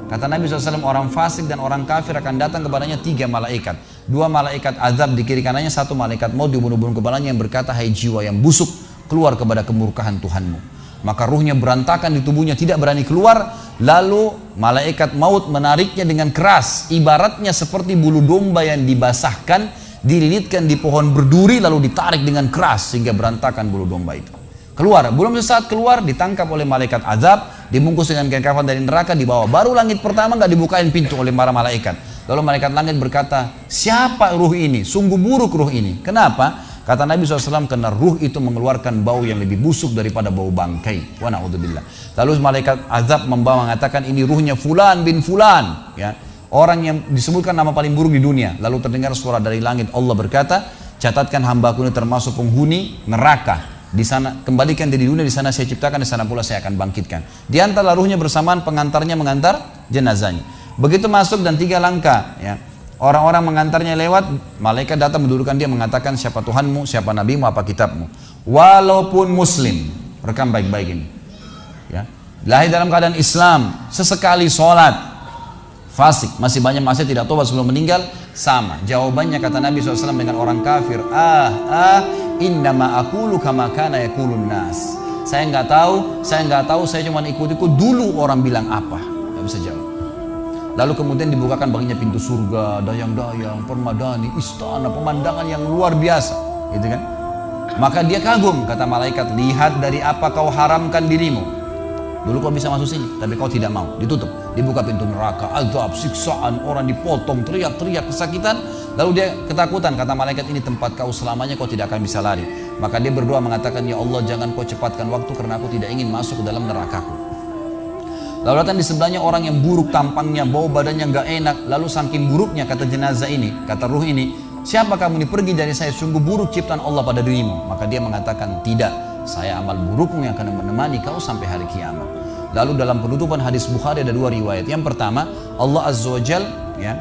Kata Nabi SAW, orang fasik dan orang kafir akan datang kepadanya 3 malaikat. 2 malaikat azab di kiri kanannya, 1 malaikat maut di bunuh-bunuh kepalanya yang berkata, hai jiwa yang busuk, keluar kepada kemurkaan Tuhanmu. Maka ruhnya berantakan di tubuhnya, tidak berani keluar. Lalu malaikat maut menariknya dengan keras, ibaratnya seperti bulu domba yang dibasahkan, dililitkan di pohon berduri, lalu ditarik dengan keras sehingga berantakan bulu domba itu. Keluar, belum sesaat keluar ditangkap oleh malaikat azab, dibungkus dengan kain kafan dari neraka, dibawa. Baru langit pertama nggak dibukain pintu oleh para malaikat. Lalu malaikat langit berkata, siapa ruh ini? Sungguh buruk ruh ini. Kenapa? Kata Nabi SAW, karena ruh itu mengeluarkan bau yang lebih busuk daripada bau bangkai. Wa na'udzubillah. Lalu malaikat azab membawa mengatakan, ini ruhnya Fulan bin Fulan, ya, orang yang disebutkan nama paling buruk di dunia. Lalu terdengar suara dari langit, Allah berkata, catatkan hambaku ini termasuk penghuni neraka. Di sana kembalikan dia di dunia, di sana saya ciptakan, di sana pula saya akan bangkitkan. Di antara ruhnya bersamaan pengantarnya mengantar jenazahnya. Begitu masuk dan 3 langkah, ya, orang-orang mengantarnya lewat, malaikat datang mendudukkan dia, mengatakan siapa Tuhanmu, siapa nabimu, apa kitabmu. Walaupun muslim, rekam baik-baik ini, ya, lahir dalam keadaan Islam, sesekali sholat, fasik, masih banyak maksiat, tidak tobat sebelum meninggal, sama. Jawabannya kata Nabi SAW dengan orang kafir, innama aqulu kama kana yaqulun nas. Saya nggak tahu, saya cuma ikut-ikut dulu orang bilang apa, nggak bisa jawab. Lalu kemudian dibukakan baginya pintu surga, dayang-dayang, permadani, istana, pemandangan yang luar biasa, gitu kan? Maka dia kagum, kata malaikat, lihat dari apa kau haramkan dirimu. Dulu kau bisa masuk sini, tapi kau tidak mau, ditutup. Dibuka pintu neraka, azab, siksaan, orang dipotong, teriak-teriak kesakitan. Lalu dia ketakutan, kata malaikat, ini tempat kau selamanya, kau tidak akan bisa lari. Maka dia berdoa mengatakan, ya Allah, jangan kau cepatkan waktu karena aku tidak ingin masuk ke dalam nerakaku. Lalu datang di sebelahnya orang yang buruk tampangnya, bau badannya nggak enak. Lalu saking buruknya, kata jenazah ini, kata ruh ini, siapa kamu ini? Pergi dari saya, sungguh buruk ciptaan Allah pada dirimu. Maka dia mengatakan, tidak, saya amal burukmu yang akan menemani kau sampai hari kiamat. Lalu dalam penutupan hadis Bukhari ada 2 riwayat. Yang pertama, Allah Azza wa Jal, ya,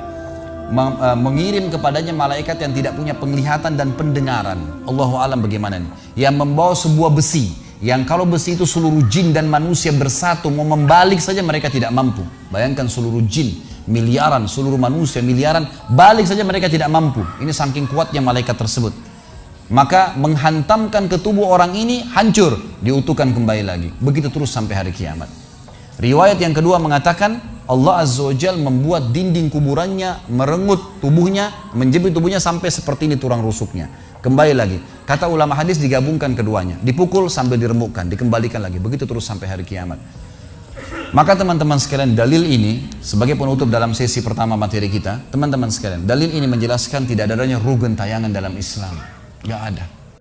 mengirim kepadanya malaikat yang tidak punya penglihatan dan pendengaran. Allahu alam bagaimana nih? Yang membawa sebuah besi, yang kalau besi itu seluruh jin dan manusia bersatu mau membalik saja mereka tidak mampu. Bayangkan seluruh jin miliaran, seluruh manusia miliaran, balik saja mereka tidak mampu. Ini saking kuatnya malaikat tersebut. Maka menghantamkan ke tubuh orang ini, hancur, diutuhkan kembali lagi. Begitu terus sampai hari kiamat. Riwayat yang kedua mengatakan, Allah Azza wa Jal membuat dinding kuburannya merengut tubuhnya, menjepit tubuhnya sampai seperti ini tulang rusuknya. Kembali lagi. Kata ulama hadis digabungkan keduanya. Dipukul sambil diremukkan, dikembalikan lagi. Begitu terus sampai hari kiamat. Maka teman-teman sekalian, dalil ini sebagai penutup dalam sesi pertama materi kita, teman-teman sekalian, dalil ini menjelaskan tidak adanya ruh gentayangan dalam Islam. Gak ada.